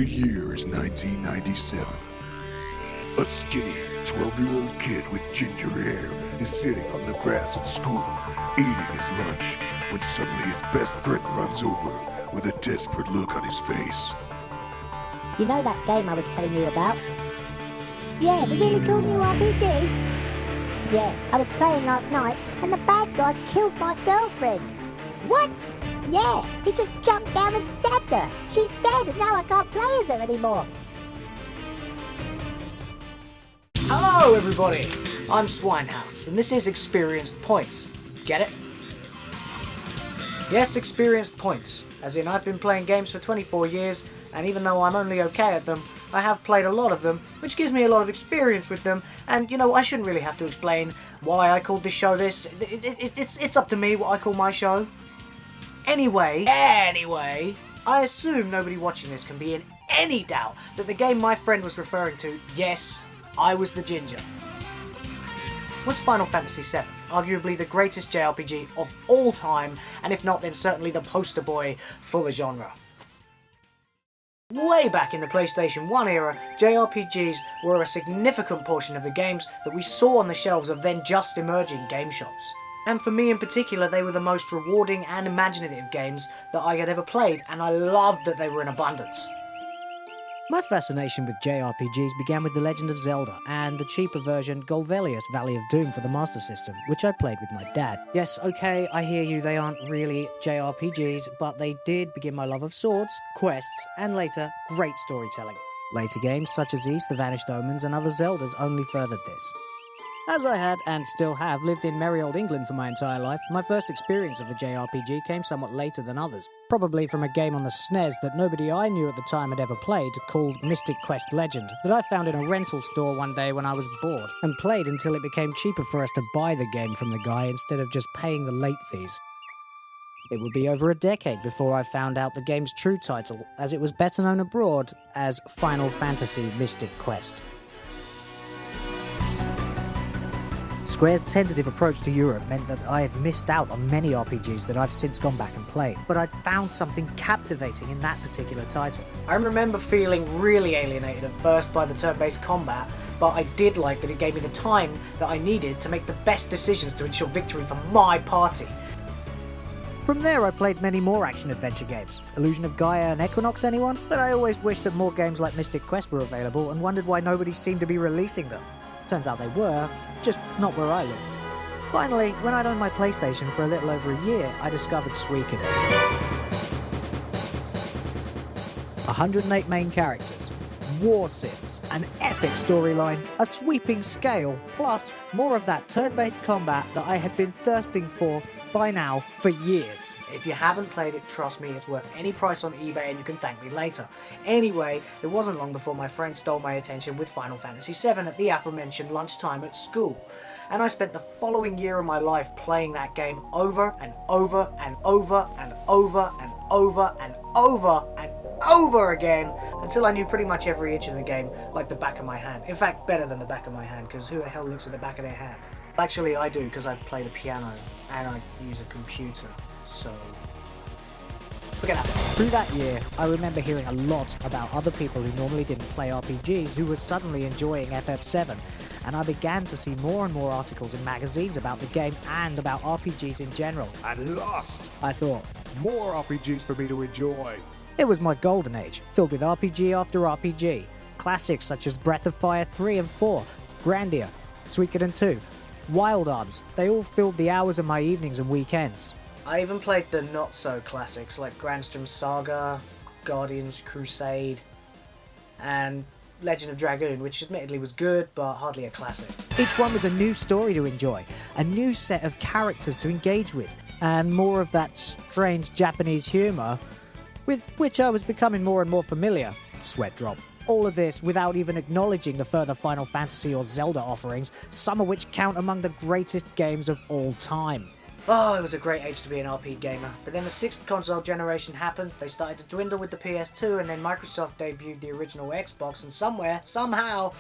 The year is 1997. A skinny 12-year-old kid with ginger hair is sitting on the grass at school, eating his lunch, when suddenly his best friend runs over with a desperate look on his face. You know that game I was telling you about? Yeah, the really cool new RPG? Yeah, I was playing last night and the bad guy killed my girlfriend. What? Yeah, he just jumped down and stabbed her. She's dead and now I can't play as her anymore. Hello everybody, I'm Swinehouse and this is Experienced Points. Get it? Yes, Experienced Points, as in I've been playing games for 24 years and even though I'm only okay at them, I have played a lot of them, which gives me a lot of experience with them, and you know, I shouldn't really have to explain why I called this show this. It's up to me what I call my show. Anyway, I assume nobody watching this can be in any doubt that the game my friend was referring to, yes, I was the ginger. What's Final Fantasy VII? Arguably the greatest JRPG of all time, and if not then certainly the poster boy for the genre. Way back in the PlayStation 1 era, JRPGs were a significant portion of the games that we saw on the shelves of then just emerging game shops. And for me in particular, they were the most rewarding and imaginative games that I had ever played, and I loved that they were in abundance. My fascination with JRPGs began with The Legend of Zelda and the cheaper version Golvelius Valley of Doom for the Master System, which I played with my dad. Yes, okay, I hear you, they aren't really JRPGs, but they did begin my love of swords, quests, and later, great storytelling. Later games such as Ys, The Vanished Omens, and other Zeldas only furthered this. As I had, and still have, lived in merry old England for my entire life, my first experience of the JRPG came somewhat later than others. Probably from a game on the SNES that nobody I knew at the time had ever played, called Mystic Quest Legend, that I found in a rental store one day when I was bored, and played until it became cheaper for us to buy the game from the guy instead of just paying the late fees. It would be over a decade before I found out the game's true title, as it was better known abroad as Final Fantasy Mystic Quest. Square's tentative approach to Europe meant that I had missed out on many RPGs that I've since gone back and played, but I'd found something captivating in that particular title. I remember feeling really alienated at first by the turn-based combat, but I did like that it gave me the time that I needed to make the best decisions to ensure victory for my party. From there I played many more action-adventure games. Illusion of Gaia and Equinox, anyone? But I always wished that more games like Mystic Quest were available and wondered why nobody seemed to be releasing them. Turns out they were, just not where I lived. Finally, when I'd owned my PlayStation for a little over a year, I discovered Suikoden. 108 main characters, war sims, an epic storyline, a sweeping scale, plus more of that turn-based combat that I had been thirsting for by now for years. If you haven't played it, trust me, it's worth any price on eBay and you can thank me later. Anyway, it wasn't long before my friend stole my attention with Final Fantasy VII at the aforementioned lunchtime at school. And I spent the following year of my life playing that game over and over and over and over and over and over and over again until I knew pretty much every inch of the game like the back of my hand. In fact, better than the back of my hand, because who the hell looks at the back of their hand? Actually, I do, because I play the piano and I use a computer, so forget that. Through that year, I remember hearing a lot about other people who normally didn't play RPGs who were suddenly enjoying FF7, and I began to see more and more articles in magazines about the game and about RPGs in general. At last! I thought, More RPGs for me to enjoy. it was my golden age, filled with RPG after RPG. Classics such as Breath of Fire 3 and 4, Grandia, Suikoden II, Wild Arms, they all filled the hours of my evenings and weekends. I even played the not-so-classics like Grandstrom's Saga, Guardian's Crusade, and Legend of Dragoon, which admittedly was good, but hardly a classic. Each one was a new story to enjoy, a new set of characters to engage with, and more of that strange Japanese humour, with which I was becoming more and more familiar. Sweat drop. All of this without even acknowledging the further Final Fantasy or Zelda offerings, some of which count among the greatest games of all time. Oh, it was a great age to be an RP gamer. But then the 6th console generation happened, they started to dwindle with the PS2, and then Microsoft debuted the original Xbox, and somewhere, somehow,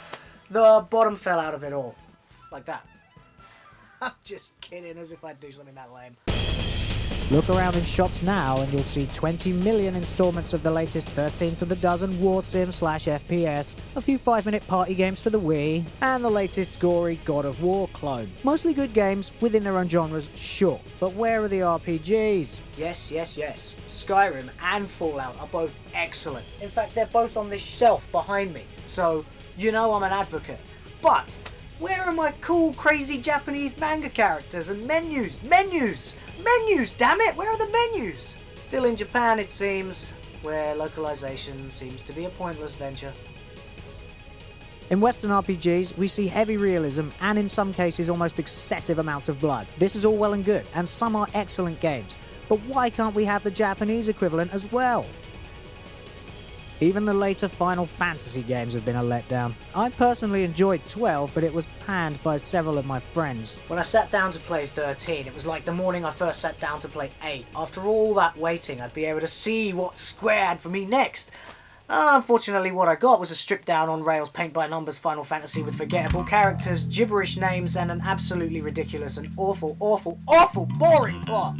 the bottom fell out of it all. Like that. I'm just kidding, as if I'd do something that lame. Look around in shops now and you'll see 20 million installments of the latest 13 to the dozen war sim / FPS, a few 5-minute party games for the Wii, and the latest gory God of War clone. Mostly good games within their own genres, sure, but where are the RPGs? Yes. Skyrim and Fallout are both excellent. In fact, they're both on this shelf behind me, so you know I'm an advocate. But where are my cool, crazy Japanese manga characters and menus? Menus, damn it! Where are the menus? Still in Japan, it seems, where localization seems to be a pointless venture. In Western RPGs, we see heavy realism and in some cases almost excessive amounts of blood. This is all well and good, and some are excellent games. But why can't we have the Japanese equivalent as well? Even the later Final Fantasy games have been a letdown. I personally enjoyed 12, but it was panned by several of my friends. When I sat down to play 13, it was like the morning I first sat down to play 8. After all that waiting, I'd be able to see what Square had for me next. Unfortunately, what I got was a stripped-down on-rails paint-by-numbers Final Fantasy with forgettable characters, gibberish names, and an absolutely ridiculous and awful boring plot.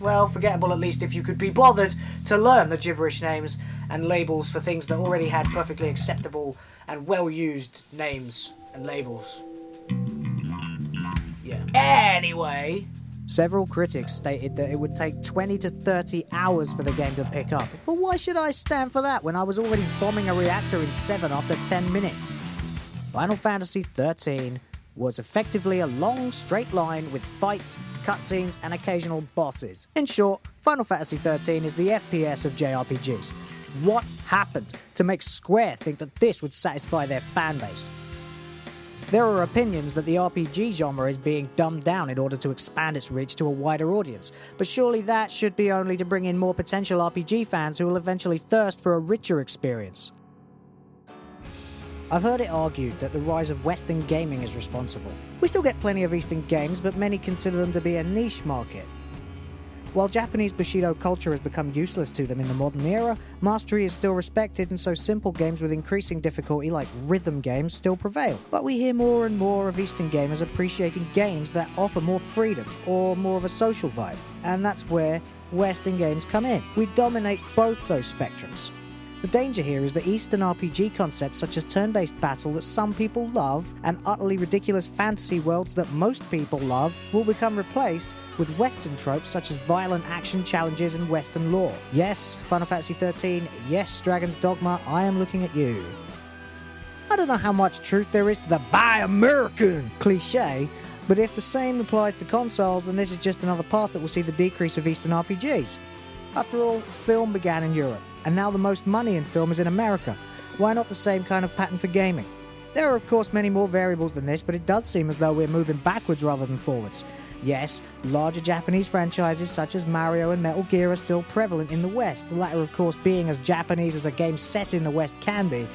Well, forgettable at least if you could be bothered to learn the gibberish names and labels for things that already had perfectly acceptable and well-used names and labels. Yeah. Anyway, several critics stated that it would take 20 to 30 hours for the game to pick up. But why should I stand for that when I was already bombing a reactor in 7 after 10 minutes? Final Fantasy XIII was effectively a long, straight line with fights, cutscenes, and occasional bosses. In short, Final Fantasy XIII is the FPS of JRPGs. What happened to make Square think that this would satisfy their fanbase? There are opinions that the RPG genre is being dumbed down in order to expand its reach to a wider audience, but surely that should be only to bring in more potential RPG fans who will eventually thirst for a richer experience. I've heard it argued that the rise of Western gaming is responsible. We still get plenty of Eastern games, but many consider them to be a niche market. While Japanese Bushido culture has become useless to them in the modern era, mastery is still respected, and so simple games with increasing difficulty like rhythm games still prevail. But we hear more and more of Eastern gamers appreciating games that offer more freedom or more of a social vibe, and that's where Western games come in. We dominate both those spectrums. The danger here is that Eastern RPG concepts such as turn-based battle that some people love and utterly ridiculous fantasy worlds that most people love will become replaced with Western tropes such as violent action challenges and Western lore. Yes, Final Fantasy XIII, yes, Dragon's Dogma, I am looking at you. I don't know how much truth there is to the Buy American cliche, but if the same applies to consoles, then this is just another path that will see the decrease of Eastern RPGs. After all, film began in Europe, and now the most money in film is in America. Why not the same kind of pattern for gaming? There are of course many more variables than this, but it does seem as though we're moving backwards rather than forwards. Yes, larger Japanese franchises such as Mario and Metal Gear are still prevalent in the West, the latter of course being as Japanese as a game set in the West can be.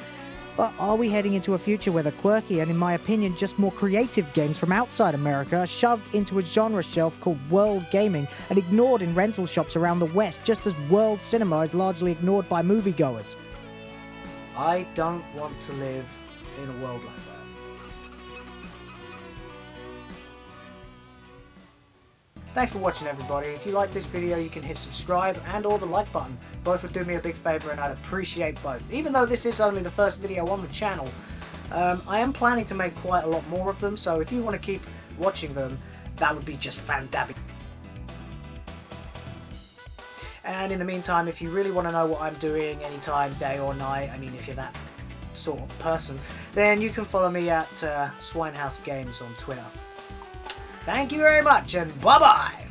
But are we heading into a future where the quirky and, in my opinion, just more creative games from outside America are shoved into a genre shelf called world gaming and ignored in rental shops around the West, just as world cinema is largely ignored by moviegoers? I don't want to live in a world like that. Thanks for watching, everybody. If you like this video, you can hit subscribe and or the like button. Both would do me a big favour and I'd appreciate both. Even though this is only the first video on the channel, I am planning to make quite a lot more of them, so if you want to keep watching them, that would be just fantastic. And in the meantime, if you really want to know what I'm doing anytime, day or night, I mean if you're that sort of person, then you can follow me at Swinehouse Games on Twitter. Thank you very much, and bye-bye!